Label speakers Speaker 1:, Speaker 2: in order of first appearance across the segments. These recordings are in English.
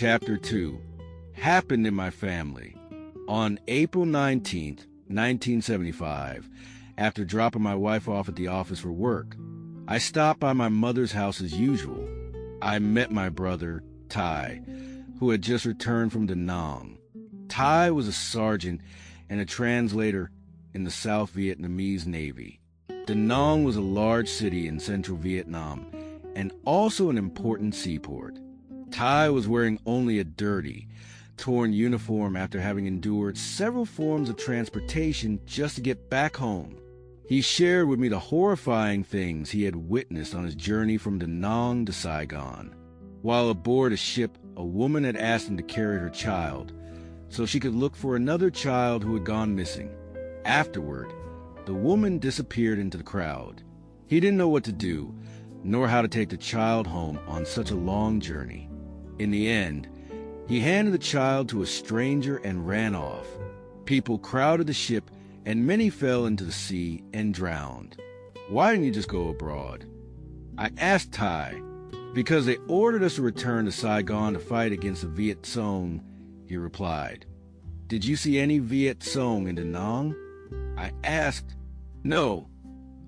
Speaker 1: Chapter 2 happened in my family. On April 19th, 1975, after dropping my wife off at the office for work, I stopped by my mother's house as usual. I met my brother, Ty, who had just returned from Da Nang. Ty was a sergeant and a translator in the South Vietnamese Navy. Da Nang was a large city in central Vietnam and also an important seaport. Ty was wearing only a dirty, torn uniform after having endured several forms of transportation just to get back home. He shared with me the horrifying things he had witnessed on his journey from Da Nang to Saigon. While aboard a ship, a woman had asked him to carry her child so she could look for another child who had gone missing. Afterward, the woman disappeared into the crowd. He didn't know what to do, nor how to take the child home on such a long journey. In the end, he handed the child to a stranger and ran off. People crowded the ship, and many fell into the sea and drowned. Why didn't you just go abroad? I asked Ty. Because they ordered us to return to Saigon to fight against the Viet Cong, he replied. Did you see any Viet Cong in Da Nang? I asked. No,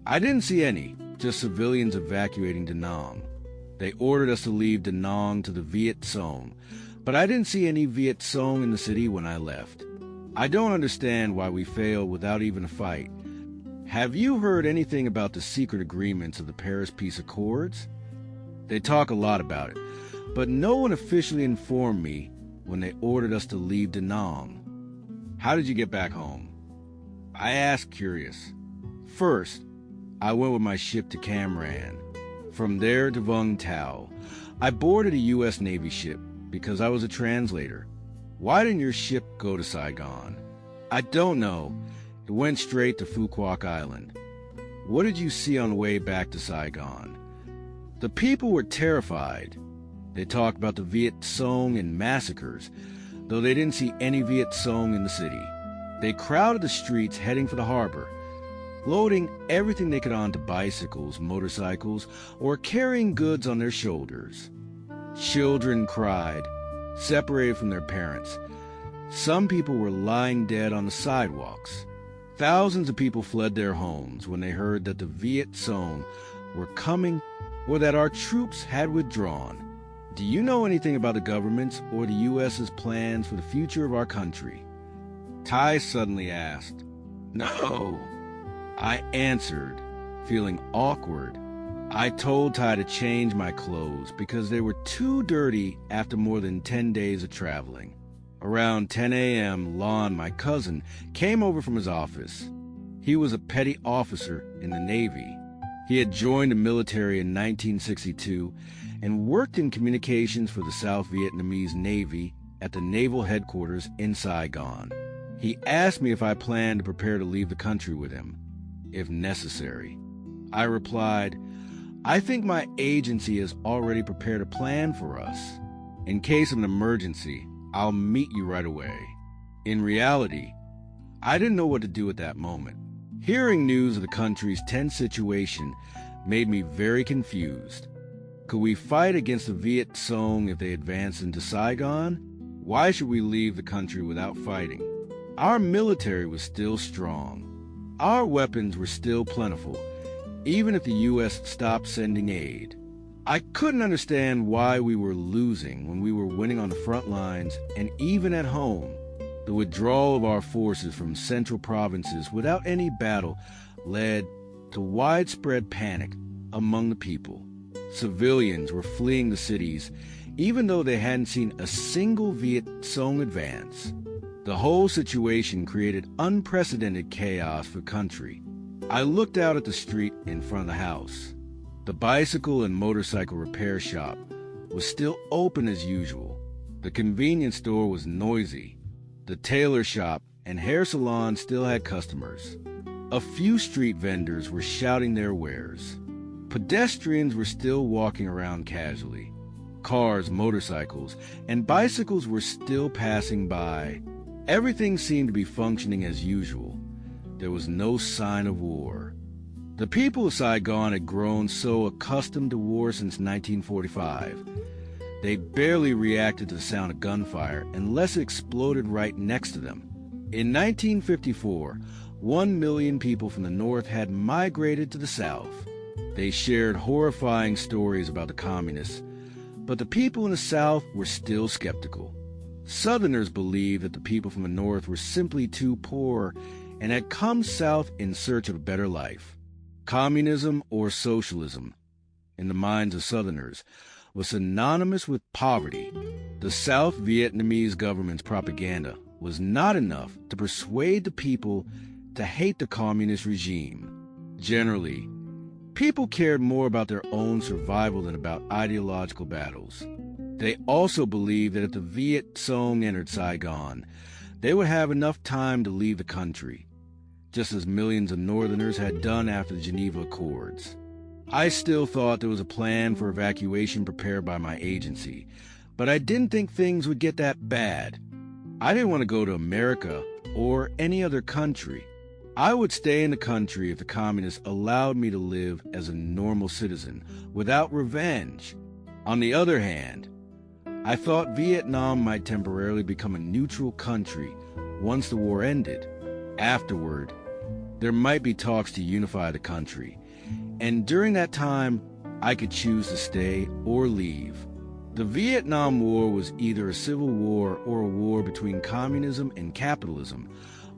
Speaker 1: I didn't see any, just civilians evacuating Da Nang. They ordered us to leave Da Nang to the Viet Cong, but I didn't see any Viet Cong in the city when I left. I don't understand why we failed without even a fight. Have you heard anything about the secret agreements of the Paris Peace Accords? They talk a lot about it, but no one officially informed me when they ordered us to leave Da Nang. How did you get back home? I asked, curious. First, I went with my ship to Cam Ranh. From there to Vung Tau. I boarded a U.S. Navy ship because I was a translator. Why didn't your ship go to Saigon? I don't know. It went straight to Phu Quoc Island. What did you see on the way back to Saigon? The people were terrified. They talked about the Viet Cong and massacres, though they didn't see any Viet Cong in the city. They crowded the streets heading for the harbor, loading everything they could onto bicycles, motorcycles, or carrying goods on their shoulders. Children cried, separated from their parents. Some people were lying dead on the sidewalks. Thousands of people fled their homes when they heard that the Viet Cong were coming or that our troops had withdrawn. Do you know anything about the government's or the U.S.'s plans for the future of our country? Ty suddenly asked. No. I answered, feeling awkward. I told Ty to change my clothes because they were too dirty after more than 10 days of traveling. Around 10 a.m., Lon, my cousin, came over from his office. He was a petty officer in the Navy. He had joined the military in 1962 and worked in communications for the South Vietnamese Navy at the naval headquarters in Saigon. He asked me if I planned to prepare to leave the country with him, if necessary. I replied, I think my agency has already prepared a plan for us. In case of an emergency, I'll meet you right away. In reality, I didn't know what to do at that moment. Hearing news of the country's tense situation made me very confused. Could we fight against the Viet Cong if they advanced into Saigon? Why should we leave the country without fighting? Our military was still strong. Our weapons were still plentiful, even if the U.S. stopped sending aid. I couldn't understand why we were losing when we were winning on the front lines and even at home. The withdrawal of our forces from central provinces without any battle led to widespread panic among the people. Civilians were fleeing the cities, even though they hadn't seen a single Viet Cong advance. The whole situation created unprecedented chaos for the country. I looked out at the street in front of the house. The bicycle and motorcycle repair shop was still open as usual. The convenience store was noisy. The tailor shop and hair salon still had customers. A few street vendors were shouting their wares. Pedestrians were still walking around casually. Cars, motorcycles, and bicycles were still passing by. Everything seemed to be functioning as usual. There was no sign of war. The people of Saigon had grown so accustomed to war since 1945. They barely reacted to the sound of gunfire unless it exploded right next to them. In 1954, 1 million people from the North had migrated to the South. They shared horrifying stories about the communists, but the people in the South were still skeptical. Southerners believed that the people from the North were simply too poor and had come south in search of a better life. Communism or socialism, in the minds of Southerners, was synonymous with poverty. The South Vietnamese government's propaganda was not enough to persuade the people to hate the communist regime. Generally, people cared more about their own survival than about ideological battles. They also believed that if the Viet Cong entered Saigon, they would have enough time to leave the country, just as millions of Northerners had done after the Geneva Accords. I still thought there was a plan for evacuation prepared by my agency, but I didn't think things would get that bad. I didn't want to go to America or any other country. I would stay in the country if the communists allowed me to live as a normal citizen without revenge. On the other hand, I thought Vietnam might temporarily become a neutral country once the war ended. Afterward, there might be talks to unify the country, and during that time, I could choose to stay or leave. The Vietnam War was either a civil war or a war between communism and capitalism,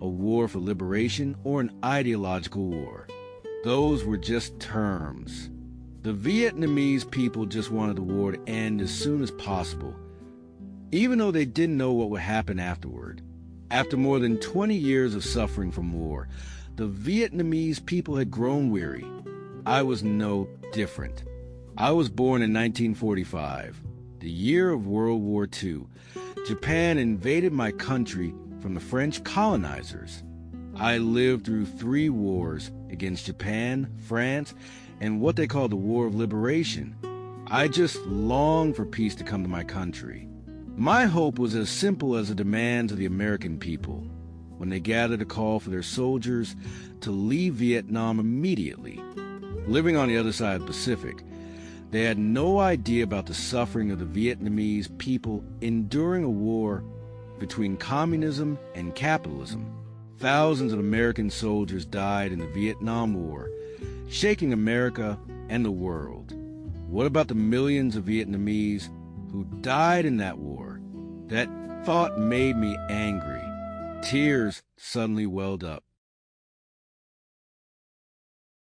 Speaker 1: a war for liberation or an ideological war. Those were just terms. The Vietnamese people just wanted the war to end as soon as possible, even though they didn't know what would happen afterward. After more than 20 years of suffering from war, the Vietnamese people had grown weary. I was no different. I was born in 1945, the year of World War II. Japan invaded my country from the French colonizers. I lived through 3 wars against Japan, France, and what they call the War of Liberation. I just longed for peace to come to my country. My hope was as simple as the demands of the American people when they gathered a call for their soldiers to leave Vietnam immediately. Living on the other side of the Pacific, they had no idea about the suffering of the Vietnamese people enduring a war between communism and capitalism. Thousands of American soldiers died in the Vietnam War, shaking America and the world. What about the millions of Vietnamese who died in that war? That thought made me angry. Tears suddenly welled up.